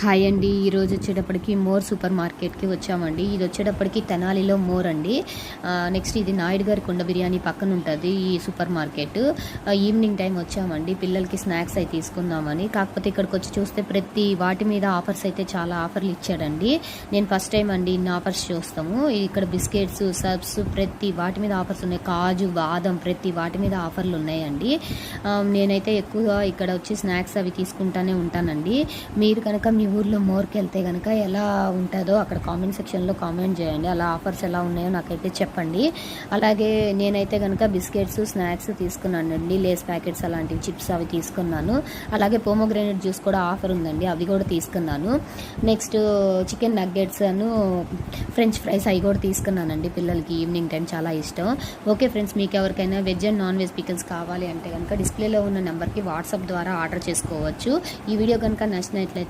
Hi అండి. ఈరోజు వచ్చేటప్పటికి మోర్ సూపర్ మార్కెట్కి వచ్చామండి. ఇది వచ్చేటప్పటికి తెనాలిలో మోర్ అండి. నెక్స్ట్ ఇది నాయుడు గారి కుండ బిర్యానీ పక్కన ఉంటుంది ఈ సూపర్ మార్కెట్. ఈవినింగ్ టైం వచ్చామండి పిల్లలకి స్నాక్స్ అవి తీసుకుందామని. కాకపోతే ఇక్కడికి వచ్చి చూస్తే ప్రతి వాటి మీద ఆఫర్స్ అయితే చాలా ఆఫర్లు ఇచ్చాడండి. నేను ఫస్ట్ టైం అండి ఇన్ని ఆఫర్స్ చూస్తాము. ఇక్కడ బిస్కెట్స్, సబ్స్ ప్రతి వాటి మీద ఆఫర్స్ ఉన్నాయి. కాజు, బాదం ప్రతి వాటి మీద ఆఫర్లు ఉన్నాయండి. నేనైతే ఎక్కువగా ఇక్కడ వచ్చి స్నాక్స్ అవి తీసుకుంటానే ఉంటానండి. మీరు కనుక మీ ఊర్లో మోర్కి వెళ్తే కనుక ఎలా ఉంటుందో అక్కడ కామెంట్ సెక్షన్లో కామెంట్ చేయండి. అలా ఆఫర్స్ ఎలా ఉన్నాయో నాకైతే చెప్పండి. అలాగే నేనైతే కనుక బిస్కెట్స్, స్నాక్స్ తీసుకున్నానండి. లేస్ ప్యాకెట్స్ అలాంటివి, చిప్స్ అవి తీసుకున్నాను. అలాగే పోమోగ్రానేట్ జ్యూస్ కూడా ఆఫర్ ఉందండి, అవి కూడా తీసుకున్నాను. నెక్స్ట్ చికెన్ నగ్గెట్స్ అను ఫ్రెంచ్ ఫ్రైస్ అవి కూడా తీసుకున్నానండి. పిల్లలకి ఈవినింగ్ టైం చాలా ఇష్టం. ఓకే ఫ్రెండ్స్, మీకు ఎవరికైనా veg and non veg pickles కావాలి అంటే కనుక డిస్ప్లేలో ఉన్న నెంబర్కి వాట్సాప్ ద్వారా ఆర్డర్ చేసుకోవచ్చు. ఈ వీడియో కనుక నచ్చినట్లయితే